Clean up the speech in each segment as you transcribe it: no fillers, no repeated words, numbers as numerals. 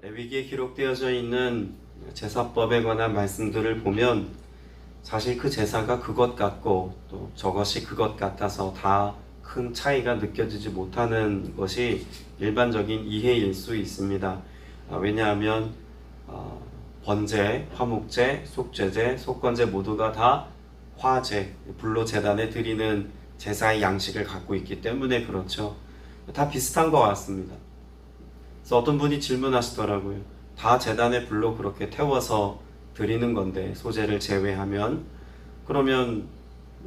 레위기에 기록되어져 있는 제사법에 관한 말씀들을 보면 사실 그 제사가 그것 같고 또 저것이 그것 같아서 다 큰 차이가 느껴지지 못하는 것이 일반적인 이해일 수 있습니다. 왜냐하면 번제, 화목제, 속죄제, 속건제 모두가 다 화제, 불로 제단에 드리는 제사의 양식을 갖고 있기 때문에 그렇죠. 다 비슷한 것 같습니다. 그래서 어떤 분이 질문하시더라고요. 다 제단에 불로 그렇게 태워서 드리는 건데 소제를 제외하면 그러면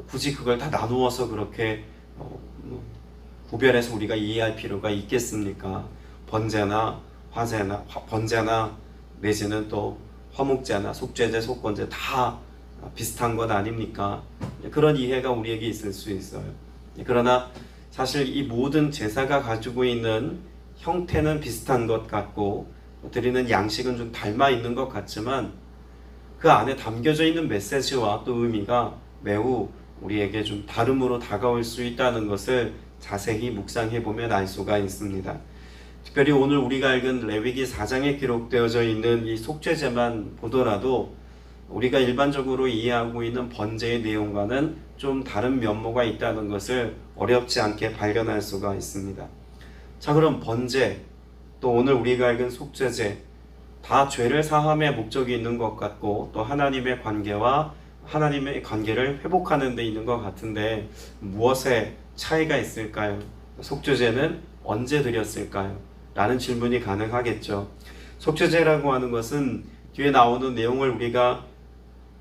굳이 그걸 다 나누어서 그렇게 구별해서 우리가 이해할 필요가 있겠습니까? 번제나 화제나 번제나 내지는 또 화목제나 속죄제, 속건제 다 비슷한 것 아닙니까? 그런 이해가 우리에게 있을 수 있어요. 그러나 사실 이 모든 제사가 가지고 있는 형태는 비슷한 것 같고 드리는 양식은 좀 닮아 있는 것 같지만 그 안에 담겨져 있는 메시지와 또 의미가 매우 우리에게 좀 다름으로 다가올 수 있다는 것을 자세히 묵상해 보면 알 수가 있습니다. 특별히 오늘 우리가 읽은 레위기 4장에 기록되어져 있는 이 속죄제만 보더라도 우리가 일반적으로 이해하고 있는 번제의 내용과는 좀 다른 면모가 있다는 것을 어렵지 않게 발견할 수가 있습니다. 자, 그럼 번제, 또 오늘 우리가 읽은 속죄제, 다 죄를 사함의 목적이 있는 것 같고 또 하나님의 관계를 회복하는 데 있는 것 같은데 무엇에 차이가 있을까요? 속죄제는 언제 드렸을까요? 라는 질문이 가능하겠죠. 속죄제라고 하는 것은 뒤에 나오는 내용을 우리가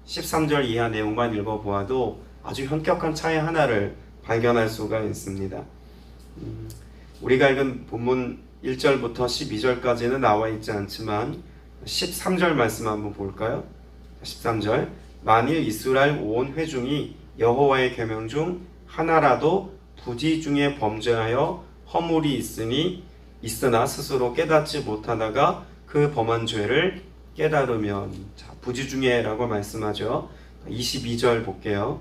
13절 이하 내용만 읽어보아도 아주 현격한 차이 하나를 발견할 수가 있습니다. 우리가 읽은 본문 1절부터 12절까지는 나와 있지 않지만 13절 말씀 한번 볼까요? 13절, 만일 이스라엘 온 회중이 여호와의 계명 중 하나라도 부지 중에 범죄하여 허물이 있으나 스스로 깨닫지 못하다가 그 범한 죄를 깨달으면, 자, 부지 중에라고 말씀하죠. 22절 볼게요.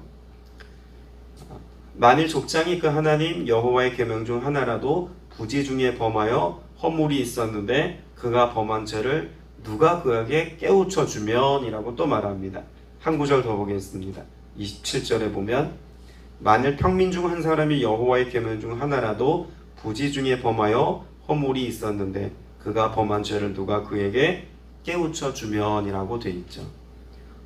만일 족장이 그 하나님 여호와의 계명 중 하나라도 부지 중에 범하여 허물이 있었는데 그가 범한 죄를 누가 그에게 깨우쳐 주면 이라고 또 말합니다. 한 구절 더 보겠습니다. 27절에 보면 만일 평민 중 한 사람이 여호와의 계명 중 하나라도 부지 중에 범하여 허물이 있었는데 그가 범한 죄를 누가 그에게 깨우쳐 주면 이라고 되어 있죠.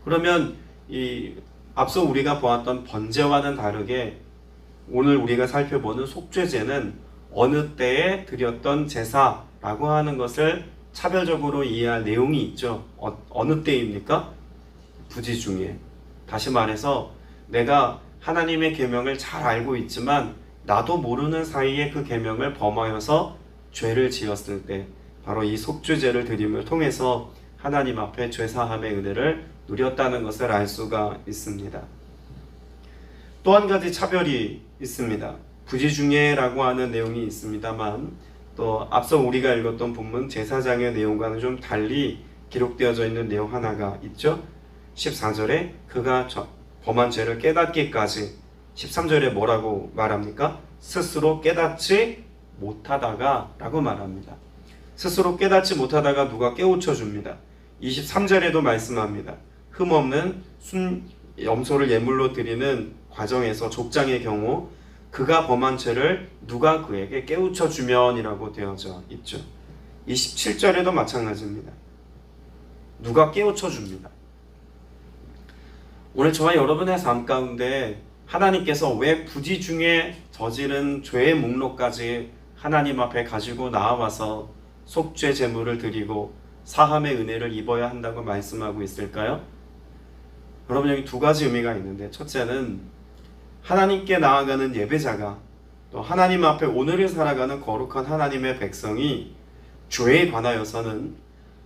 그러면 이 앞서 우리가 보았던 번제와는 다르게 오늘 우리가 살펴보는 속죄제는 어느 때에 드렸던 제사라고 하는 것을 차별적으로 이해할 내용이 있죠. 어느 때입니까? 부지 중에. 다시 말해서 내가 하나님의 계명을 잘 알고 있지만 나도 모르는 사이에 그 계명을 범하여서 죄를 지었을 때 바로 이 속죄제를 드림을 통해서 하나님 앞에 죄사함의 은혜를 누렸다는 것을 알 수가 있습니다. 또 한 가지 차별이 있습니다. 부지 중에라고 하는 내용이 있습니다만 또 앞서 우리가 읽었던 본문 제사장의 내용과는 좀 달리 기록되어져 있는 내용 하나가 있죠. 14절에 그가 범한 죄를 깨닫기까지, 13절에 뭐라고 말합니까? 스스로 깨닫지 못하다가 라고 말합니다. 스스로 깨닫지 못하다가 누가 깨우쳐 줍니다. 23절에도 말씀합니다. 흠없는 염소를 예물로 드리는 과정에서 족장의 경우 그가 범한 죄를 누가 그에게 깨우쳐 주면 이라고 되어져 있죠. 27절에도 마찬가지입니다. 누가 깨우쳐 줍니다. 오늘 저와 여러분의 삶 가운데 하나님께서 왜 부지 중에 저지른 죄의 목록까지 하나님 앞에 가지고 나와서 속죄 제물을 드리고 사함의 은혜를 입어야 한다고 말씀하고 있을까요? 여러분, 여기 두 가지 의미가 있는데, 첫째는 하나님께 나아가는 예배자가 또 하나님 앞에 오늘을 살아가는 거룩한 하나님의 백성이 죄에 관하여서는,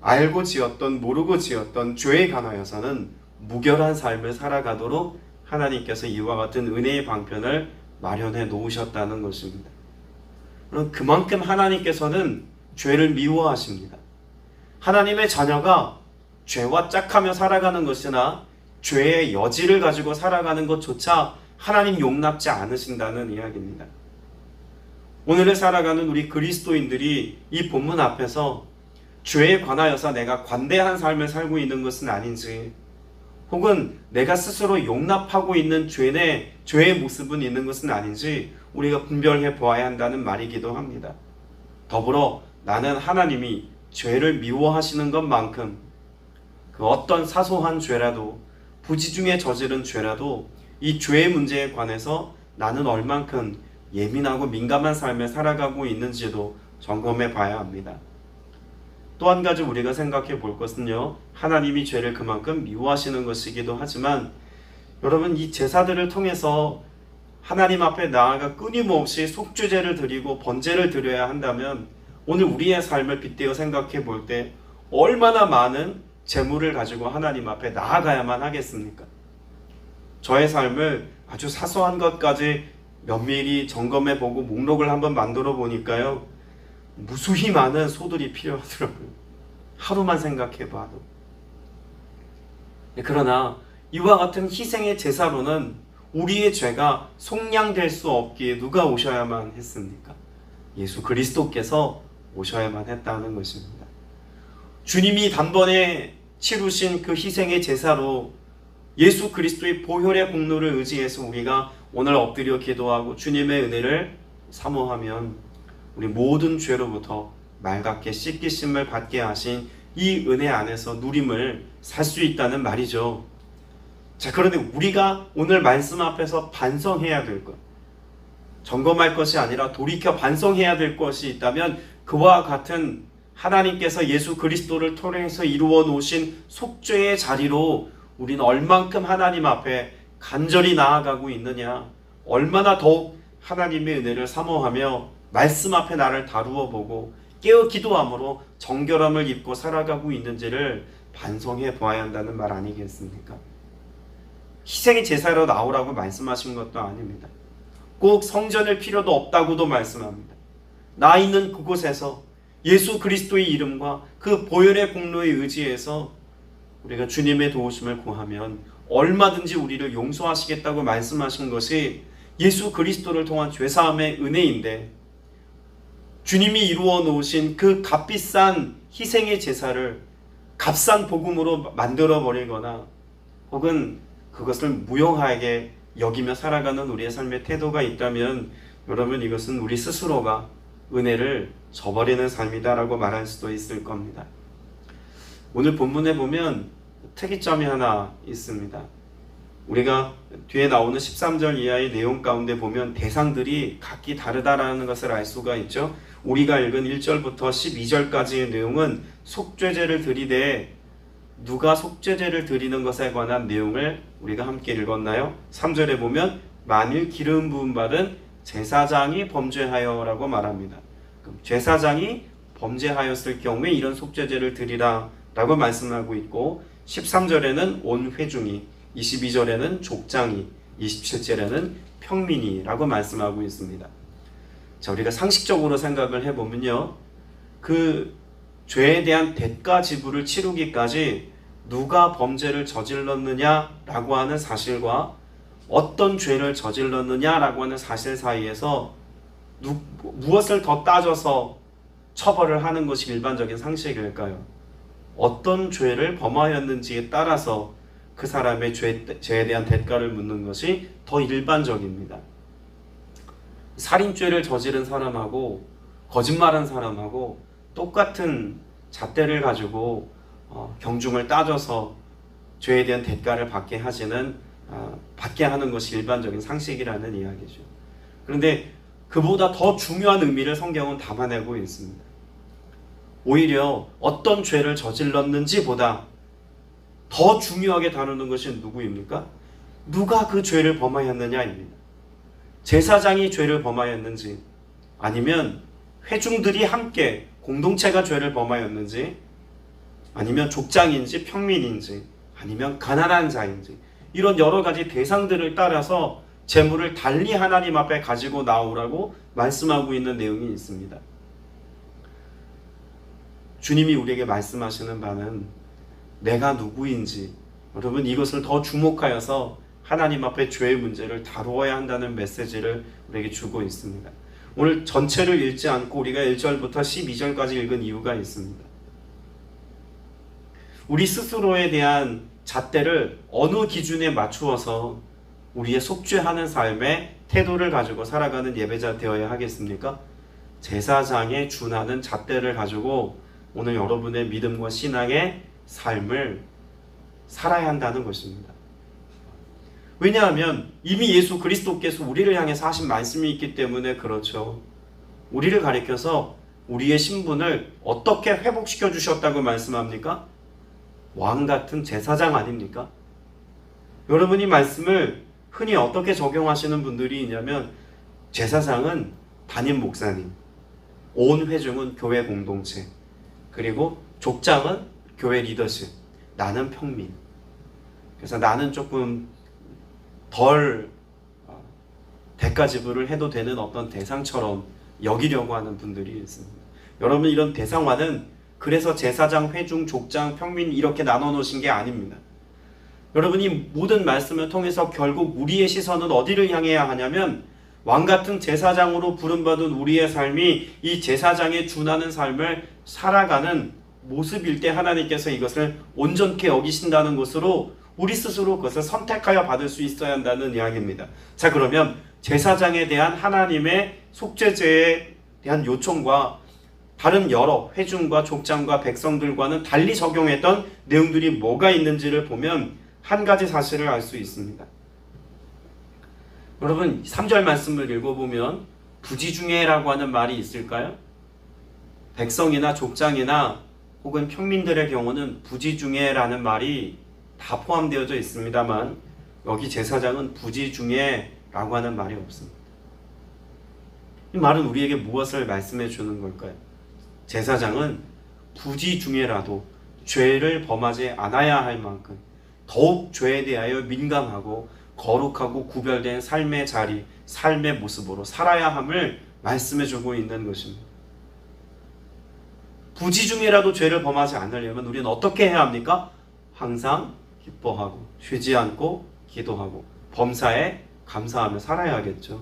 알고 지었던 모르고 지었던 죄에 관하여서는 무결한 삶을 살아가도록 하나님께서 이와 같은 은혜의 방편을 마련해 놓으셨다는 것입니다. 그럼 그만큼 하나님께서는 죄를 미워하십니다. 하나님의 자녀가 죄와 짝하며 살아가는 것이나 죄의 여지를 가지고 살아가는 것조차 하나님 용납지 않으신다는 이야기입니다. 오늘을 살아가는 우리 그리스도인들이 이 본문 앞에서 죄에 관하여서 내가 관대한 삶을 살고 있는 것은 아닌지, 혹은 내가 스스로 용납하고 있는 죄의 모습은 있는 것은 아닌지 우리가 분별해 보아야 한다는 말이기도 합니다. 더불어 나는 하나님이 죄를 미워하시는 것만큼 그 어떤 사소한 죄라도, 부지중에 저지른 죄라도 이 죄의 문제에 관해서 나는 얼만큼 예민하고 민감한 삶을 살아가고 있는지도 점검해 봐야 합니다. 또 한 가지 우리가 생각해 볼 것은요, 하나님이 죄를 그만큼 미워하시는 것이기도 하지만, 여러분, 이 제사들을 통해서 하나님 앞에 나아가 끊임없이 속죄제를 드리고 번제를 드려야 한다면 오늘 우리의 삶을 빗대어 생각해 볼 때 얼마나 많은 재물을 가지고 하나님 앞에 나아가야만 하겠습니까? 저의 삶을 아주 사소한 것까지 면밀히 점검해 보고 목록을 한번 만들어 보니까요, 무수히 많은 소들이 필요하더라고요. 하루만 생각해 봐도. 그러나 이와 같은 희생의 제사로는 우리의 죄가 속량될 수 없기에 누가 오셔야만 했습니까? 예수 그리스도께서 오셔야만 했다는 것입니다. 주님이 단번에 치루신 그 희생의 제사로 예수 그리스도의 보혈의 공로를 의지해서 우리가 오늘 엎드려 기도하고 주님의 은혜를 사모하면 우리 모든 죄로부터 맑게 씻기심을 받게 하신 이 은혜 안에서 누림을 살 수 있다는 말이죠. 자, 그런데 우리가 오늘 말씀 앞에서 반성해야 될 것, 점검할 것이 아니라 돌이켜 반성해야 될 것이 있다면 그와 같은 하나님께서 예수 그리스도를 통해서 이루어 놓으신 속죄의 자리로 우리는 얼만큼 하나님 앞에 간절히 나아가고 있느냐, 얼마나 더욱 하나님의 은혜를 사모하며 말씀 앞에 나를 다루어 보고 깨어 기도함으로 정결함을 입고 살아가고 있는지를 반성해 보아야 한다는 말 아니겠습니까? 희생의 제사로 나오라고 말씀하신 것도 아닙니다. 꼭 성전일 필요도 없다고도 말씀합니다. 나 있는 그곳에서 예수 그리스도의 이름과 그 보혈의 공로에 의지해서 우리가 주님의 도우심을 구하면 얼마든지 우리를 용서하시겠다고 말씀하신 것이 예수 그리스도를 통한 죄사함의 은혜인데, 주님이 이루어 놓으신 그 값비싼 희생의 제사를 값싼 복음으로 만들어 버리거나 혹은 그것을 무용하게 여기며 살아가는 우리의 삶의 태도가 있다면 여러분, 이것은 우리 스스로가 은혜를 저버리는 삶이다라고 말할 수도 있을 겁니다. 오늘 본문에 보면 특이점이 하나 있습니다. 우리가 뒤에 나오는 13절 이하의 내용 가운데 보면 대상들이 각기 다르다라는 것을 알 수가 있죠. 우리가 읽은 1절부터 12절까지의 내용은 속죄제를 드리되 누가 속죄제를 드리는 것에 관한 내용을 우리가 함께 읽었나요? 3절에 보면 만일 기름 부음 받은 제사장이 범죄하여 라고 말합니다. 그럼 제사장이 범죄하였을 경우에 이런 속죄제를 드리라 라고 말씀하고 있고, 13절에는 온 회중이, 22절에는 족장이, 27절에는 평민이 라고 말씀하고 있습니다. 자, 우리가 상식적으로 생각을 해보면요, 그 죄에 대한 대가 지불을 치르기까지 누가 범죄를 저질렀느냐라고 하는 사실과 어떤 죄를 저질렀느냐라고 하는 사실 사이에서 무엇을 더 따져서 처벌을 하는 것이 일반적인 상식일까요? 어떤 죄를 범하였는지에 따라서 그 사람의 죄에 대한 대가를 묻는 것이 더 일반적입니다. 살인죄를 저지른 사람하고 거짓말한 사람하고 똑같은 잣대를 가지고 경중을 따져서 죄에 대한 대가를 받게 하는 것이 일반적인 상식이라는 이야기죠. 그런데 그보다 더 중요한 의미를 성경은 담아내고 있습니다. 오히려 어떤 죄를 저질렀는지 보다 더 중요하게 다루는 것이 누구입니까? 누가 그 죄를 범하였느냐입니다. 제사장이 죄를 범하였는지, 아니면 회중들이 함께 공동체가 죄를 범하였는지, 아니면 족장인지 평민인지, 아니면 가난한 자인지, 이런 여러 가지 대상들을 따라서 재물을 달리 하나님 앞에 가지고 나오라고 말씀하고 있는 내용이 있습니다. 주님이 우리에게 말씀하시는 바는 내가 누구인지, 여러분, 이것을 더 주목하여서 하나님 앞에 죄의 문제를 다루어야 한다는 메시지를 우리에게 주고 있습니다. 오늘 전체를 읽지 않고 우리가 1절부터 12절까지 읽은 이유가 있습니다. 우리 스스로에 대한 잣대를 어느 기준에 맞추어서 우리의 속죄하는 삶의 태도를 가지고 살아가는 예배자 되어야 하겠습니까? 제사장에 준하는 잣대를 가지고 오늘 여러분의 믿음과 신앙의 삶을 살아야 한다는 것입니다. 왜냐하면 이미 예수 그리스도께서 우리를 향해서 하신 말씀이 있기 때문에 그렇죠. 우리를 가리켜서 우리의 신분을 어떻게 회복시켜 주셨다고 말씀합니까? 왕 같은 제사장 아닙니까? 여러분 이 말씀을 흔히 어떻게 적용하시는 분들이 있냐면 제사장은 담임 목사님, 온 회중은 교회 공동체, 그리고 족장은 교회 리더십, 나는 평민. 그래서 나는 조금 덜 대가 지불을 해도 되는 어떤 대상처럼 여기려고 하는 분들이 있습니다. 여러분 이런 대상화는 그래서 제사장, 회중, 족장, 평민 이렇게 나눠 놓으신 게 아닙니다. 여러분이 모든 말씀을 통해서 결국 우리의 시선은 어디를 향해야 하냐면 왕 같은 제사장으로 부름받은 우리의 삶이 이 제사장에 준하는 삶을 살아가는 모습일 때 하나님께서 이것을 온전케 여기신다는 것으로 우리 스스로 그것을 선택하여 받을 수 있어야 한다는 이야기입니다. 자, 그러면 제사장에 대한 하나님의 속죄제에 대한 요청과 다른 여러 회중과 족장과 백성들과는 달리 적용했던 내용들이 뭐가 있는지를 보면 한 가지 사실을 알 수 있습니다. 여러분 3절 말씀을 읽어보면 부지중예라고 하는 말이 있을까요? 백성이나 족장이나 혹은 평민들의 경우는 부지중예라는 말이 다 포함되어져 있습니다만 여기 제사장은 부지중예라고 하는 말이 없습니다. 이 말은 우리에게 무엇을 말씀해 주는 걸까요? 제사장은 부지중예라도 죄를 범하지 않아야 할 만큼 더욱 죄에 대하여 민감하고 거룩하고 구별된 삶의 자리, 삶의 모습으로 살아야 함을 말씀해 주고 있는 것입니다. 부지중예라도 죄를 범하지 않으려면 우리는 어떻게 해야 합니까? 항상 기뻐하고 쉬지 않고 기도하고 범사에 감사하며 살아야겠죠.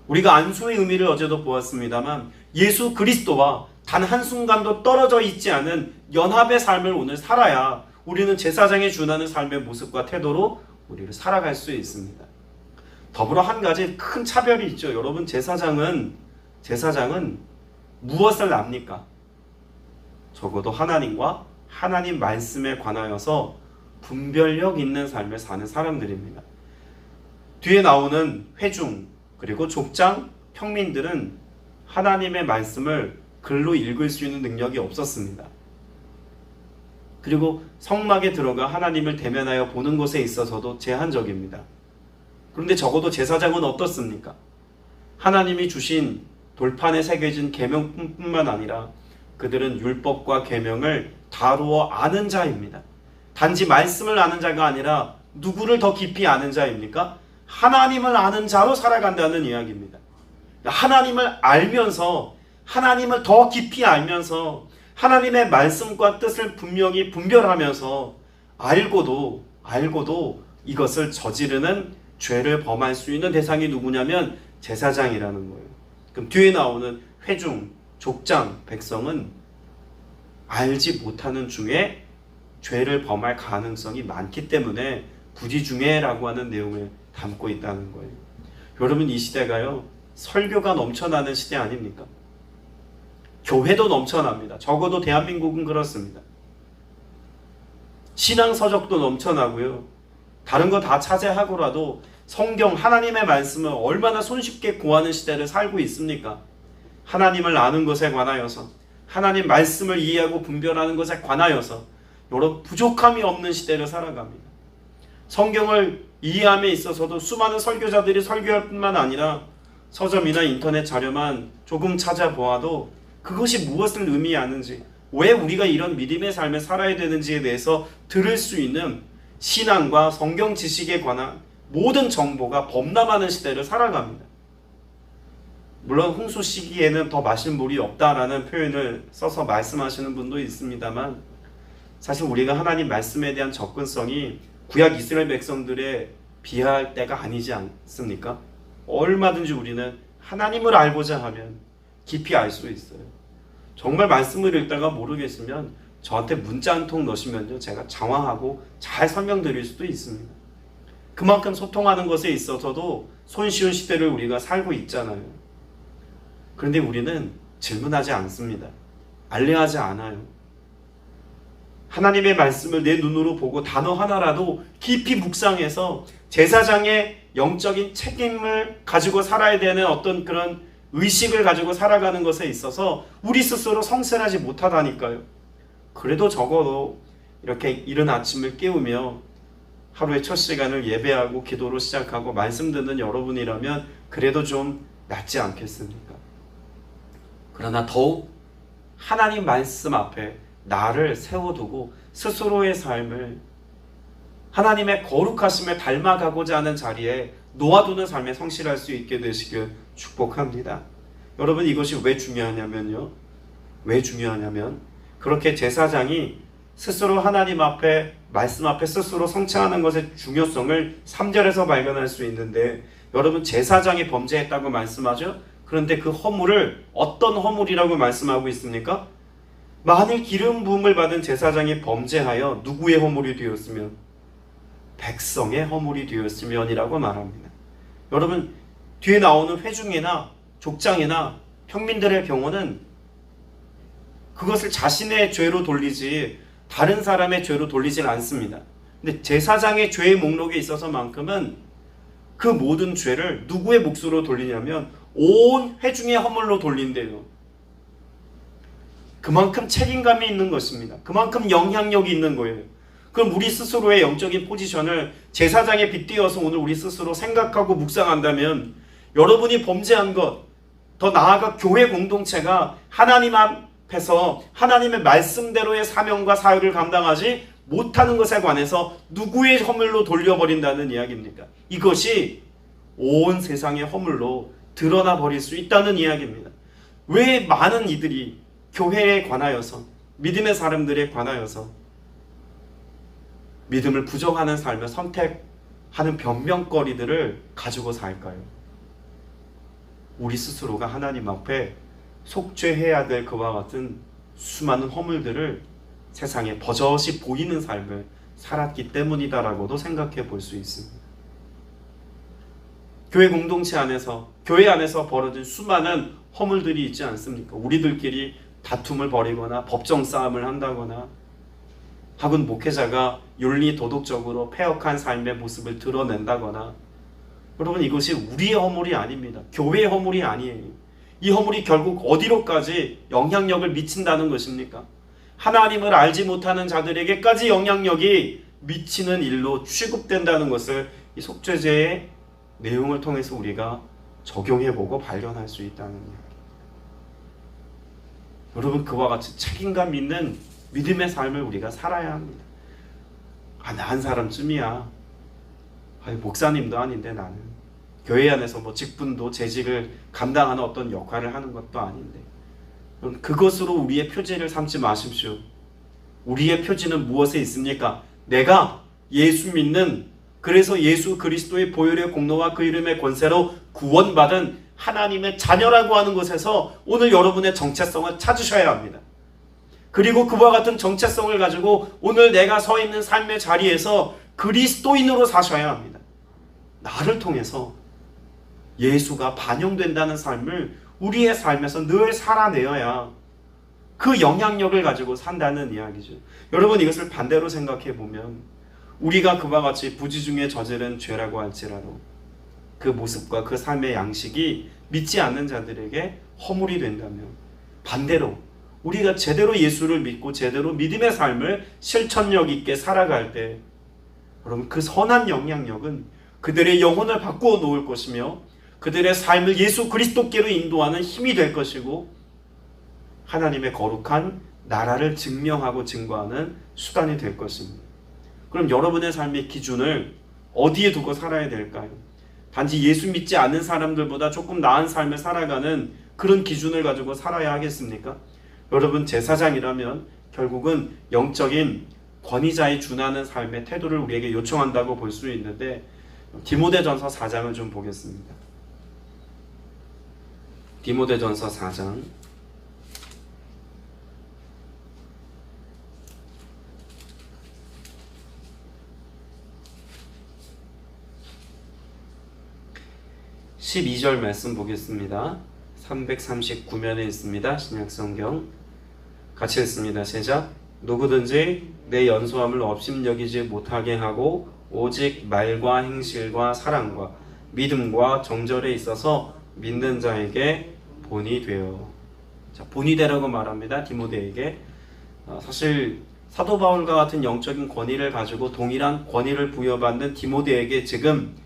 우리가 안수의 의미를 어제도 보았습니다만 예수 그리스도와 단 한순간도 떨어져 있지 않은 연합의 삶을 오늘 살아야 우리는 제사장에 준하는 삶의 모습과 태도로 우리를 살아갈 수 있습니다. 더불어 한 가지 큰 차별이 있죠. 여러분 제사장은 무엇을 압니까? 적어도 하나님과 하나님 말씀에 관하여서 분별력 있는 삶을 사는 사람들입니다. 뒤에 나오는 회중 그리고 족장, 평민들은 하나님의 말씀을 글로 읽을 수 있는 능력이 없었습니다. 그리고 성막에 들어가 하나님을 대면하여 보는 것에 있어서도 제한적입니다. 그런데 적어도 제사장은 어떻습니까? 하나님이 주신 돌판에 새겨진 계명뿐만 아니라 그들은 율법과 계명을 다루어 아는 자입니다. 단지 말씀을 아는 자가 아니라 누구를 더 깊이 아는 자입니까? 하나님을 아는 자로 살아간다는 이야기입니다. 하나님을 알면서 하나님을 더 깊이 알면서 하나님의 말씀과 뜻을 분명히 분별하면서 알고도 이것을 저지르는 죄를 범할 수 있는 대상이 누구냐면 제사장이라는 거예요. 그럼 뒤에 나오는 회중, 족장, 백성은 알지 못하는 중에 죄를 범할 가능성이 많기 때문에 부지중예라고 하는 내용을 담고 있다는 거예요. 여러분 이 시대가요 설교가 넘쳐나는 시대 아닙니까? 교회도 넘쳐납니다. 적어도 대한민국은 그렇습니다. 신앙서적도 넘쳐나고요. 다른 거 다 차지하고라도 성경 하나님의 말씀을 얼마나 손쉽게 구하는 시대를 살고 있습니까? 하나님을 아는 것에 관하여서 하나님 말씀을 이해하고 분별하는 것에 관하여서 여러 부족함이 없는 시대를 살아갑니다. 성경을 이해함에 있어서도 수많은 설교자들이 설교할 뿐만 아니라 서점이나 인터넷 자료만 조금 찾아보아도 그것이 무엇을 의미하는지, 왜 우리가 이런 믿음의 삶을 살아야 되는지에 대해서 들을 수 있는 신앙과 성경 지식에 관한 모든 정보가 범람하는 시대를 살아갑니다. 물론 홍수 시기에는 더 마실 물이 없다라는 표현을 써서 말씀하시는 분도 있습니다만 사실 우리가 하나님 말씀에 대한 접근성이 구약 이스라엘 백성들에 비할 때가 아니지 않습니까? 얼마든지 우리는 하나님을 알고자 하면 깊이 알 수 있어요. 정말 말씀을 읽다가 모르겠으면 저한테 문자 한 통 넣으시면요, 제가 장황하고 잘 설명드릴 수도 있습니다. 그만큼 소통하는 것에 있어서도 손쉬운 시대를 우리가 살고 있잖아요. 그런데 우리는 질문하지 않습니다. 알려하지 않아요. 하나님의 말씀을 내 눈으로 보고 단어 하나라도 깊이 묵상해서 제사장의 영적인 책임을 가지고 살아야 되는 어떤 그런 의식을 가지고 살아가는 것에 있어서 우리 스스로 성실하지 못하다니까요. 그래도 적어도 이렇게 이른 아침을 깨우며 하루의 첫 시간을 예배하고 기도로 시작하고 말씀 듣는 여러분이라면 그래도 좀 낫지 않겠습니까? 그러나 더욱 하나님 말씀 앞에 나를 세워두고 스스로의 삶을 하나님의 거룩하심을 닮아가고자 하는 자리에 놓아두는 삶에 성실할 수 있게 되시길 축복합니다. 여러분, 이것이 왜 중요하냐면요. 왜 중요하냐면 그렇게 제사장이 스스로 하나님 앞에 말씀 앞에 스스로 성취하는 것의 중요성을 3절에서 발견할 수 있는데, 여러분, 제사장이 범죄했다고 말씀하죠. 그런데 그 허물을 어떤 허물이라고 말씀하고 있습니까? 만일 기름 부음을 받은 제사장이 범죄하여 누구의 허물이 되었으면? 백성의 허물이 되었으면이라고 말합니다. 여러분, 뒤에 나오는 회중이나 족장이나 평민들의 경우는 그것을 자신의 죄로 돌리지 다른 사람의 죄로 돌리질 않습니다. 근데 제사장의 죄의 목록에 있어서만큼은 그 모든 죄를 누구의 몫으로 돌리냐면 온 회중의 허물로 돌린대요. 그만큼 책임감이 있는 것입니다. 그만큼 영향력이 있는 거예요. 그럼 우리 스스로의 영적인 포지션을 제사장에 빗대어서 오늘 우리 스스로 생각하고 묵상한다면 여러분이 범죄한 것, 더 나아가 교회 공동체가 하나님 앞에서 하나님의 말씀대로의 사명과 사역을 감당하지 못하는 것에 관해서 누구의 허물로 돌려버린다는 이야기입니까? 이것이 온 세상의 허물로 드러나 버릴 수 있다는 이야기입니다. 왜 많은 이들이 교회에 관하여서, 믿음의 사람들에 관하여서 믿음을 부정하는 삶을 선택하는 변명거리들을 가지고 살까요? 우리 스스로가 하나님 앞에 속죄해야 될 그와 같은 수많은 허물들을 세상에 버젓이 보이는 삶을 살았기 때문이다라고도 생각해 볼 수 있습니다. 교회 공동체 안에서, 교회 안에서 벌어진 수많은 허물들이 있지 않습니까? 우리들끼리 다툼을 벌이거나 법정 싸움을 한다거나, 혹은 목회자가 윤리 도덕적으로 패역한 삶의 모습을 드러낸다거나, 여러분, 이것이 우리의 허물이 아닙니다. 교회의 허물이 아니에요. 이 허물이 결국 어디로까지 영향력을 미친다는 것입니까? 하나님을 알지 못하는 자들에게까지 영향력이 미치는 일로 취급된다는 것을 이 속죄제의 내용을 통해서 우리가 적용해보고 발견할 수 있다는 이야기. 여러분, 그와 같이 책임감 있는 믿음의 삶을 우리가 살아야 합니다. 나 한 사람쯤이야. 목사님도 아닌데 나는. 교회 안에서 직분도 재직을 감당하는 어떤 역할을 하는 것도 아닌데. 그것으로 우리의 표지를 삼지 마십시오. 우리의 표지는 무엇에 있습니까? 내가 예수 믿는, 그래서 예수 그리스도의 보혈의 공로와 그 이름의 권세로 구원받은 하나님의 자녀라고 하는 것에서 오늘 여러분의 정체성을 찾으셔야 합니다. 그리고 그와 같은 정체성을 가지고 오늘 내가 서 있는 삶의 자리에서 그리스도인으로 사셔야 합니다. 나를 통해서 예수가 반영된다는 삶을 우리의 삶에서 늘 살아내어야 그 영향력을 가지고 산다는 이야기죠. 여러분, 이것을 반대로 생각해 보면 우리가 그와 같이 부지 중에 저지른 죄라고 할지라도 그 모습과 그 삶의 양식이 믿지 않는 자들에게 허물이 된다면, 반대로 우리가 제대로 예수를 믿고 제대로 믿음의 삶을 실천력 있게 살아갈 때, 여러분, 그 선한 영향력은 그들의 영혼을 바꾸어 놓을 것이며 그들의 삶을 예수 그리스도께로 인도하는 힘이 될 것이고 하나님의 거룩한 나라를 증명하고 증거하는 수단이 될 것입니다. 그럼 여러분의 삶의 기준을 어디에 두고 살아야 될까요? 단지 예수 믿지 않는 사람들보다 조금 나은 삶을 살아가는 그런 기준을 가지고 살아야 하겠습니까? 여러분, 제사장이라면 결국은 영적인 권위자에 준하는 삶의 태도를 우리에게 요청한다고 볼 수 있는데, 디모데전서 4장을 좀 보겠습니다. 디모데전서 4장 12절 말씀 보겠습니다. 339면에 있습니다. 신약성경 같이 읽습니다. 시작. 누구든지 내 연소함을 업심여기지 못하게 하고 오직 말과 행실과 사랑과 믿음과 정절에 있어서 믿는 자에게 본이 되어. 자, 본이 되라고 말합니다. 디모데에게. 사실 사도 바울과 같은 영적인 권위를 가지고 동일한 권위를 부여받는 디모데에게 지금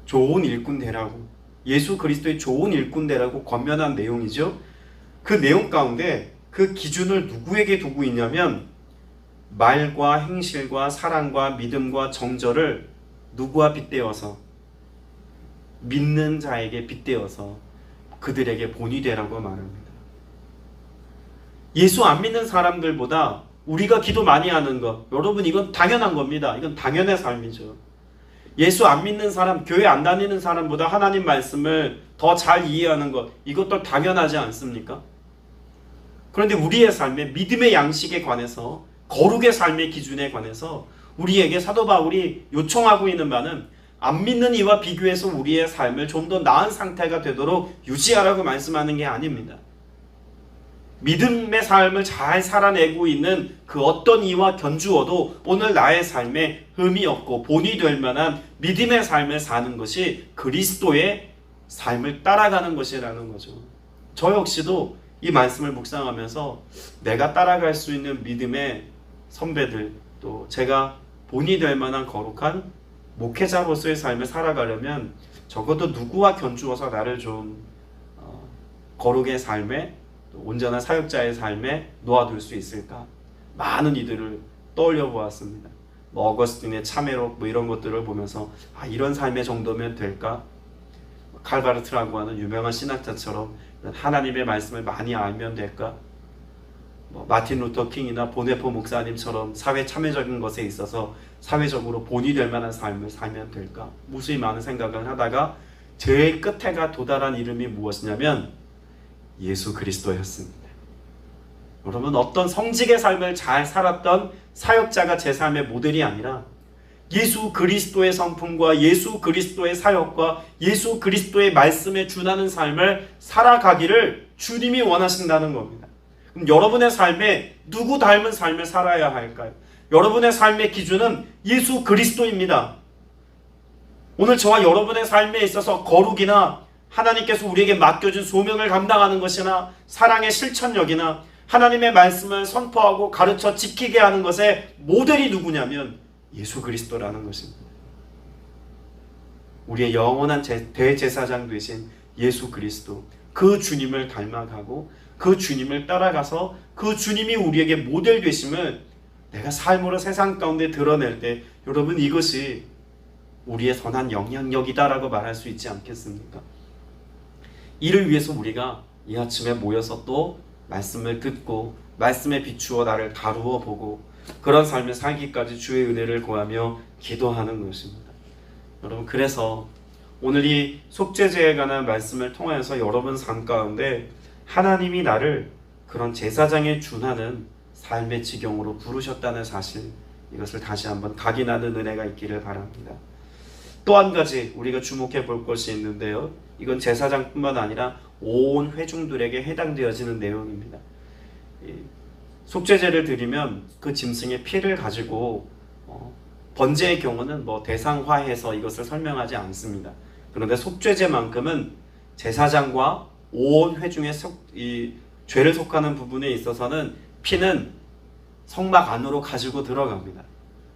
좋은 일꾼 되라고, 예수 그리스도의 좋은 일꾼 되라고 권면한 내용이죠. 그 내용 가운데 그 기준을 누구에게 두고 있냐면 말과 행실과 사랑과 믿음과 정절을 누구와 빗대어서, 믿는 자에게 빗대어서 그들에게 본이 되라고 말합니다. 예수 안 믿는 사람들보다 우리가 기도 많이 하는 것, 여러분 이건 당연한 겁니다. 이건 당연의 삶이죠. 예수 안 믿는 사람, 교회 안 다니는 사람보다 하나님 말씀을 더 잘 이해하는 것, 이것도 당연하지 않습니까? 그런데 우리의 삶의 믿음의 양식에 관해서, 거룩의 삶의 기준에 관해서 우리에게 사도 바울이 요청하고 있는 바는 안 믿는 이와 비교해서 우리의 삶을 좀 더 나은 상태가 되도록 유지하라고 말씀하는 게 아닙니다. 믿음의 삶을 잘 살아내고 있는 그 어떤 이와 견주어도 오늘 나의 삶에 흠이 없고 본이 될 만한 믿음의 삶을 사는 것이 그리스도의 삶을 따라가는 것이라는 거죠. 저 역시도 이 말씀을 묵상하면서 내가 따라갈 수 있는 믿음의 선배들, 또 제가 본이 될 만한 거룩한 목회자로서의 삶을 살아가려면 적어도 누구와 견주어서 나를 좀 거룩의 삶에, 온전한 사역자의 삶에 놓아둘 수 있을까? 많은 이들을 떠올려 보았습니다. 어거스틴의 참회록 이런 것들을 보면서 이런 삶의 정도면 될까? 칼바르트라고 하는 유명한 신학자처럼 하나님의 말씀을 많이 알면 될까? 마틴 루터 킹이나 보네포 목사님처럼 사회 참여적인 것에 있어서 사회적으로 본이 될 만한 삶을 살면 될까? 무수히 많은 생각을 하다가 제일 끝에가 도달한 이름이 무엇이냐면 예수 그리스도였습니다. 여러분, 어떤 성직의 삶을 잘 살았던 사역자가 제 삶의 모델이 아니라 예수 그리스도의 성품과 예수 그리스도의 사역과 예수 그리스도의 말씀에 준하는 삶을 살아가기를 주님이 원하신다는 겁니다. 그럼 여러분의 삶에 누구 닮은 삶을 살아야 할까요? 여러분의 삶의 기준은 예수 그리스도입니다. 오늘 저와 여러분의 삶에 있어서 거룩이나 하나님께서 우리에게 맡겨준 소명을 감당하는 것이나 사랑의 실천력이나 하나님의 말씀을 선포하고 가르쳐 지키게 하는 것의 모델이 누구냐면 예수 그리스도라는 것입니다. 우리의 영원한 대제사장 되신 예수 그리스도, 그 주님을 닮아가고 그 주님을 따라가서 그 주님이 우리에게 모델 되심을 내가 삶으로 세상 가운데 드러낼 때 여러분, 이것이 우리의 선한 영향력이다라고 말할 수 있지 않겠습니까? 이를 위해서 우리가 이 아침에 모여서 또 말씀을 듣고 말씀에 비추어 나를 다루어 보고 그런 삶을 살기까지 주의 은혜를 구하며 기도하는 것입니다. 여러분, 그래서 오늘 이 속죄제에 관한 말씀을 통하여서 여러분 삶 가운데 하나님이 나를 그런 제사장에 준하는 삶의 지경으로 부르셨다는 사실, 이것을 다시 한번 각인하는 은혜가 있기를 바랍니다. 또 한 가지 우리가 주목해 볼 것이 있는데요, 이건 제사장뿐만 아니라 온 회중들에게 해당되어지는 내용입니다. 속죄제를 드리면 그 짐승의 피를 가지고 번제의 경우는 대상화해서 이것을 설명하지 않습니다. 그런데 속죄제만큼은 제사장과 온 회중의 이 죄를 속하는 부분에 있어서는 피는 성막 안으로 가지고 들어갑니다.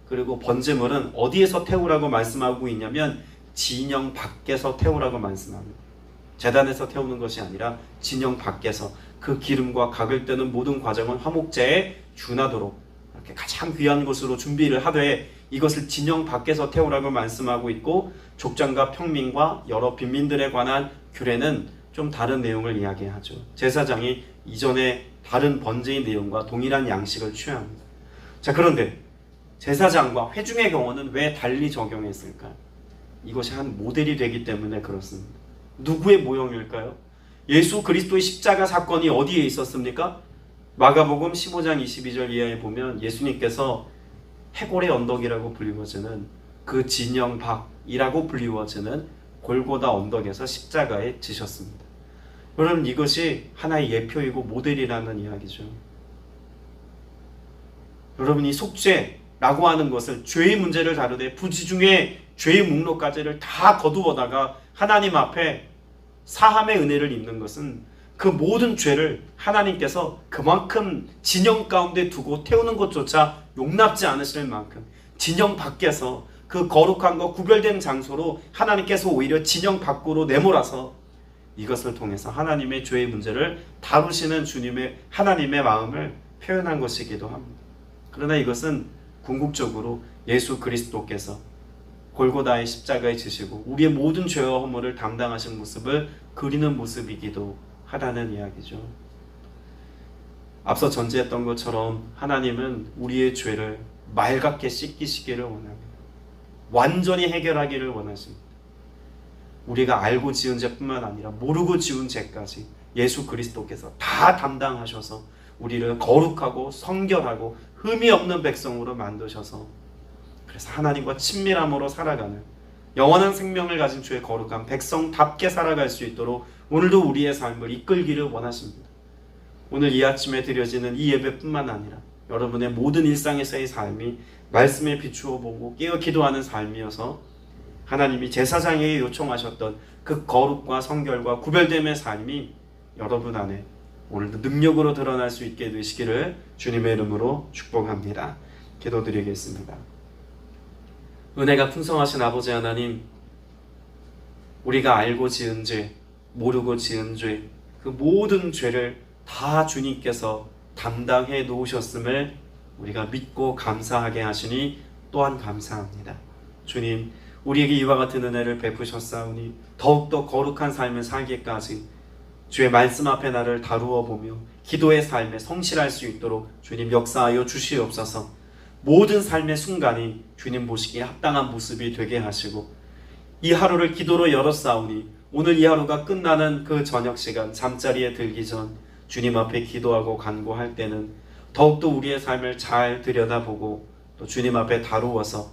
그리고 번제물은 어디에서 태우라고 말씀하고 있냐면 진영 밖에서 태우라고 말씀합니다. 제단에서 태우는 것이 아니라 진영 밖에서 그 기름과 각을 뜨는 모든 과정은 화목제에 준하도록 이렇게 가장 귀한 곳으로 준비를 하되 이것을 진영 밖에서 태우라고 말씀하고 있고, 족장과 평민과 여러 빈민들에 관한 규례는 좀 다른 내용을 이야기하죠. 제사장이 이전에 다른 번제의 내용과 동일한 양식을 취합니다. 자, 그런데 제사장과 회중의 경우는 왜 달리 적용했을까요? 이것이 한 모델이 되기 때문에 그렇습니다. 누구의 모형일까요? 예수 그리스도의 십자가 사건이 어디에 있었습니까? 마가복음 15장 22절 이하에 보면 예수님께서 해골의 언덕이라고 불리워지는 그 진영 밖이라고 불리워지는 골고다 언덕에서 십자가에 지셨습니다. 여러분, 이것이 하나의 예표이고 모델이라는 이야기죠. 여러분, 이 속죄라고 하는 것을, 죄의 문제를 다루되 부지중에 죄의 목록까지를 다 거두어다가 하나님 앞에 사함의 은혜를 입는 것은 그 모든 죄를 하나님께서 그만큼 진영 가운데 두고 태우는 것조차 용납지 않으실 만큼 진영 밖에서 그 거룩함과 구별된 장소로 하나님께서 오히려 진영 밖으로 내몰아서 이것을 통해서 하나님의 죄의 문제를 다루시는 주님의, 하나님의 마음을 표현한 것이기도 합니다. 그러나 이것은 궁극적으로 예수 그리스도께서 골고다의 십자가에 지시고 우리의 모든 죄와 허물을 담당하신 모습을 그리는 모습이기도 하다는 이야기죠. 앞서 전제했던 것처럼 하나님은 우리의 죄를 맑게 씻기시기를 원합니다. 완전히 해결하기를 원하십니다. 우리가 알고 지은 죄뿐만 아니라 모르고 지은 죄까지 예수 그리스도께서 다 담당하셔서 우리를 거룩하고 성결하고 흠이 없는 백성으로 만드셔서, 그래서 하나님과 친밀함으로 살아가는 영원한 생명을 가진 주의 거룩한 백성답게 살아갈 수 있도록 오늘도 우리의 삶을 이끌기를 원하십니다. 오늘 이 아침에 드려지는 이 예배뿐만 아니라 여러분의 모든 일상에서의 삶이 말씀에 비추어 보고 깨어 기도하는 삶이어서 하나님이 제사장에게 요청하셨던 그 거룩과 성결과 구별됨의 삶이 여러분 안에 오늘도 능력으로 드러날 수 있게 되시기를 주님의 이름으로 축복합니다. 기도드리겠습니다. 은혜가 풍성하신 아버지 하나님, 우리가 알고 지은 죄, 모르고 지은 죄, 그 모든 죄를 다 주님께서 담당해 놓으셨음을 우리가 믿고 감사하게 하시니 또한 감사합니다. 주님, 우리에게 이와 같은 은혜를 베푸셨사오니 더욱더 거룩한 삶을 살기까지 주의 말씀 앞에 나를 다루어 보며 기도의 삶에 성실할 수 있도록 주님 역사하여 주시옵소서. 모든 삶의 순간이 주님 보시기에 합당한 모습이 되게 하시고, 이 하루를 기도로 열었사오니 오늘 이 하루가 끝나는 그 저녁 시간 잠자리에 들기 전 주님 앞에 기도하고 간구할 때는 더욱더 우리의 삶을 잘 들여다보고 또 주님 앞에 다루어서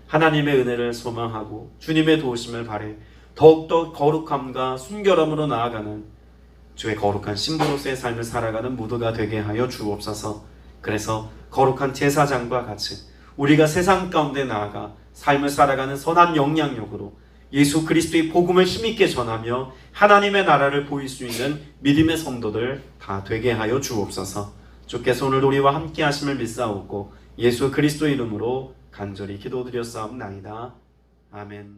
하나님의 은혜를 소망하고 주님의 도우심을 바래 더욱더 거룩함과 순결함으로 나아가는 주의 거룩한 신부로서의 삶을 살아가는 모두가 되게 하여 주옵소서. 그래서 거룩한 제사장과 같이 우리가 세상 가운데 나아가 삶을 살아가는 선한 영향력으로 예수 그리스도의 복음을 힘있게 전하며 하나님의 나라를 보일 수 있는 믿음의 성도들 다 되게 하여 주옵소서. 주께서 오늘 우리와 함께 하심을 믿사옵고 예수 그리스도 이름으로 간절히 기도드렸사옵나이다. 아멘.